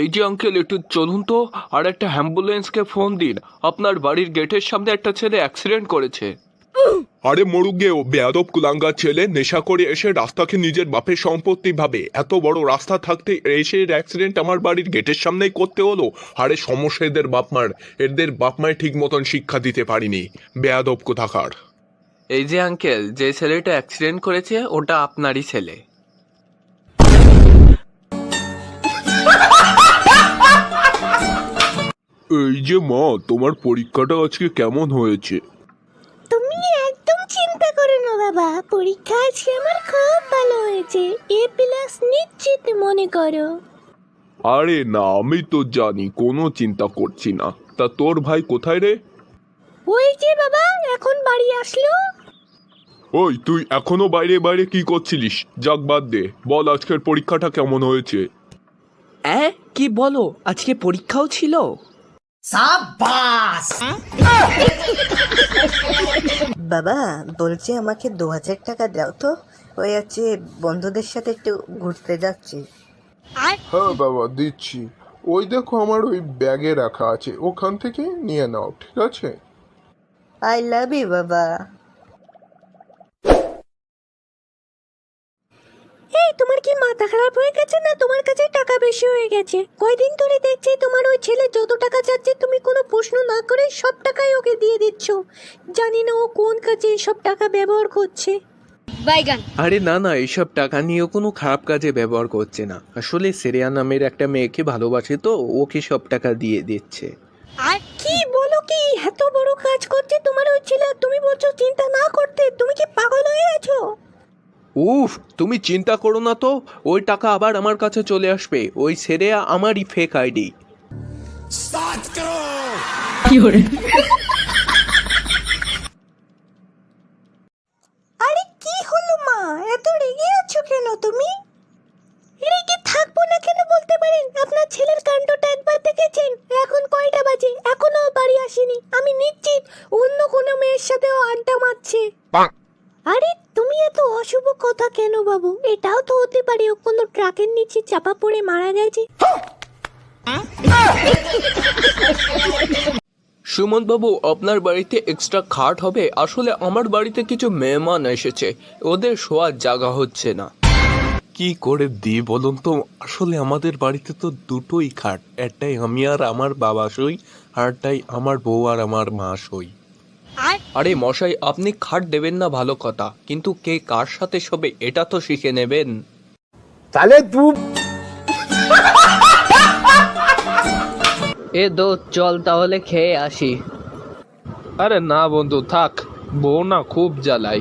এই যে আঙ্কেল, একটু চলুন তো, আর একটা অ্যাম্বুলেন্সকে ফোন দিন। আপনার বাড়ির গেটের সামনে একটা ছেলে অ্যাক্সিডেন্ট করেছে। আরে মরুগে, ও বেয়াদব কুলাঙ্গার ছেলে নেশা করে এসে রাস্তাকে নিজের বাপের সম্পত্তি ভাবে। এত বড় রাস্তা থাকতে এসে অ্যাক্সিডেন্ট আমার বাড়ির গেটের সামনেই করতে হলো। আরে সমস্যা এদের বাপমার, এদের বাপমায় ঠিক মতন শিক্ষা দিতে পারিনি। বেয়াদব কোথাকার। এই যে আঙ্কেল, যে ছেলেটা অ্যাক্সিডেন্ট করেছে ওটা আপনারই ছেলে। এই যে মা, তোমার পরীক্ষাটা আজকে কেমন হয়েছে? তুমি একদম চিন্তা করো না বাবা, পরীক্ষা আজকে আমার খুব ভালো হয়েছে। A+ নিশ্চিত মনে করো। আরে না, আমি তো জানি, কোনো চিন্তা করছি না। তা তোর ভাই কোথায় রে? ওই যে বাবা এখন বাড়ি আসলো। ওই, তুই এখনো বাইরে বাইরে কি করছিলিস? যাক বাদ দে, বল আজকের পরীক্ষাটা কেমন হয়েছে? কি বলো, আজকে পরীক্ষাও ছিল? বাবা বলছি আমাকে 2000 টাকা দাও তো, ওই আছে বন্ধুদের সাথে একটু ঘুরতে যাচ্ছি। হ্যাঁ বাবা, দিচ্ছি। ওই দেখো, আমার ওই ব্যাগে রাখা আছে, ওখান থেকে নিয়ে নাও, ঠিক আছে? আই লাভ ইউ বাবা। এই তোমার কি মাথা খারাপ হয়ে গেছে না তোমার কাছে টাকা বেশি হয়ে গেছে? কয়দিন ধরে দেখছি তোমার ওই ছেলে যত টাকা চাচ্ছে তুমি কোনো প্রশ্ন না করে সব টাকাই ওকে দিয়ে দিচ্ছ। জানি না ও কোন কাজে সব টাকা ব্যবহার করছে। আরে না না, এইসব টাকা নিয়ে কোনো খারাপ কাজে ব্যবহার করছে না। আসলে সেরিয়া নামের একটা মেয়েকে ভালোবাসে তো ওকে সব টাকা দিয়ে দিচ্ছে। আর কি বলো, কি এত বড় কাজ করছে তোমার ওই ছেলে, তুমি বলছো চিন্তা না করতে? তুমি কি পাগল হয়ে গেছো? উফ, তুমি চিন্তা করো না তো, ওই টাকা আবার আমার কাছে চলে আসবে। ওই সেরিয়া আমারই ফেক আইডি। আরে কি হলো মা, এত রেগে আছো কেন তুমি? রেগে থাকবো না কেন বলতে পারেন? আপনার ছেলের কাণ্ডটা একবার দেখেছেন? এখন কয়টা বাজে, এখনো বাড়ি আসেনি। আমি নিশ্চিত অন্য কোনো মেয়ের সাথেও আড্ডা মারছে। আরে তুমি এত অশুভ কথা কেন বাবু? এটাও তো হতে পারে ও কোনো ট্রাকের নিচে চাপা পড়ে মারা গেছে। সুমন বাবু, আপনার বাড়িতে এক্সট্রা খাট হবে? আসলে আমার বাড়িতে কিছু মেহমান এসেছে, ওদের শোয়ার জায়গা হচ্ছে না। কি করে দিই বলুন তো? আসলে আমাদের বাড়িতে তো দুটোই খাট, একটাই আমি আর আমার বাবা শুই, আরটাই আমার বউ আর আমার মা শুই। আরে মশাই, আপনি খাট দেবেন না ভালো কথা, কিন্তু কে কার সাথে শোবে এটা তো শিখে নেবেন। তাহলে তুই এ দো, চল তাহলে খেয়ে আসি। আরে না বন্ধু, থাক, বউ না খুব জ্বালাই।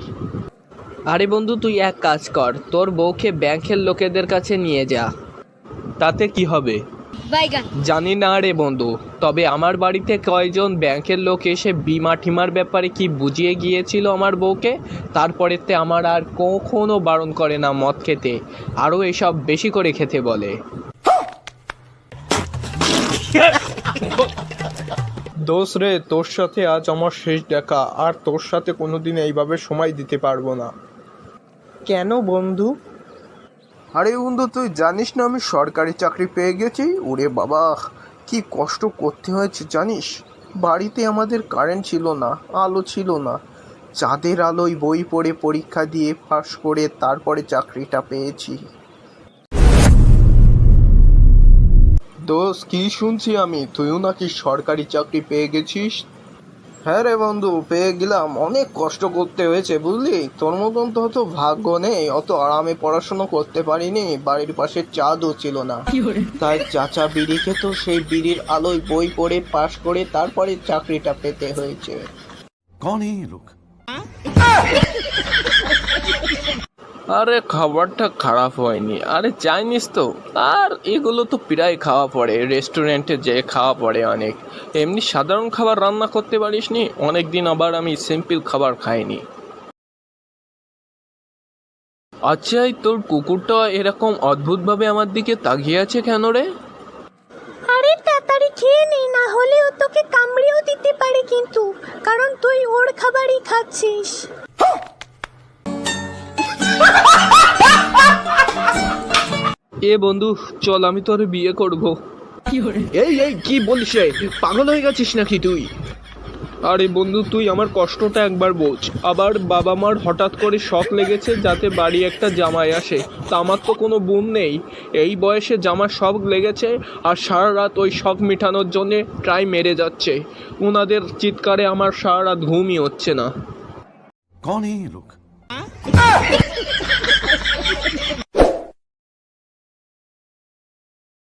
আরে বন্ধু, তুই এক কাজ কর, তোর বউকে ব্যাংকের লোকেদের কাছে নিয়ে যা। তাতে কি হবে? জানি না রে বন্ধু, তবে আমার বাড়িতে কয়জন ব্যাংকের লোক এসে বিমা টিমার ব্যাপারে কি বুঝিয়ে গিয়েছিল আমার বউকে। তারপরেতে আমার আর কখনো বারণ করে না মদ খেতে, আরও এসব বেশি করে খেতে বলে। দোষ রে, তোর সাথে আজ আমার শেষ দেখা, আর তোর সাথে কোনোদিন এইভাবে সময় দিতে পারবো না। কেন বন্ধু? আরে বন্ধু, তুই জানিস না আমি সরকারি চাকরি পেয়ে গেছি? ওরে বাবা, কি কষ্ট করতে হয়েছে জানিস। বাড়িতে আমাদের কারেন্ট ছিল না, আলো ছিল না, চাঁদের আলোয় বই পড়ে পরীক্ষা দিয়ে পাস করে তারপরে চাকরিটা পেয়েছি। দোষ, কি শুনছি আমি, তুইও নাকি সরকারি চাকরি পেয়ে গেছিস? হ্যাঁ রে বন্ধু, পেয়ে গেলাম। অনেক কষ্ট করতে হয়েছে বুঝলি, তোর মতন তো অত ভাগ্য নেই, অত আরামে পড়াশোনা করতে পারিনি, বাড়ির পাশে চাঁদও ছিল না, তাই চাচা বিড়ি খেত, সেই বিড়ির আলোয় বই পড়ে পাশ করে তারপরে চাকরিটা পেতে হয়েছে। कौन है ये लोग? আরে খাবারটা খারাপ হয়নি, আরে চাইনিজ তো, আর এগুলো তো প্রায় খাওয়া পড়ে, রেস্টুরেন্টে যে খাওয়া পড়ে অনেক। এমনি সাধারণ খাবার রান্না করতে পারিসনি? অনেক দিন আবার আমি সিম্পল খাবার খাইনি। আচ্ছা, এই তোর কুকুরটা এরকম অদ্ভুতভাবে আমার দিকে তাকিয়ে আছে কেন রে? আরে তাড়াতাড়ি খেয়ে নে, না হলে ও তোকে কামড়েও দিতে পারে কিন্তু, কারণ তুই ওর খাবারই খাচ্ছিস। এ বন্ধু, চল আমি তোর বিয়ে করব। এই এই কি বলিস রে, পাগল হয়ে গেছিস নাকি তুই? আরে বন্ধু তুই আমার কষ্টটা একবার বোঝ। আবার বাবা মার হঠাৎ করে শখ লেগেছে যাতে বাড়ি একটা জামাই আসে, তা আমার তো কোনো বোন নেই। এই বয়সে জামার শখ লেগেছে আর সারা রাত ওই শখ মেটানোর জন্যে ট্রাই মেরে যাচ্ছে। ওনাদের চিৎকারে আমার সারা রাত ঘুমই হচ্ছে না। कौन है ये लोग?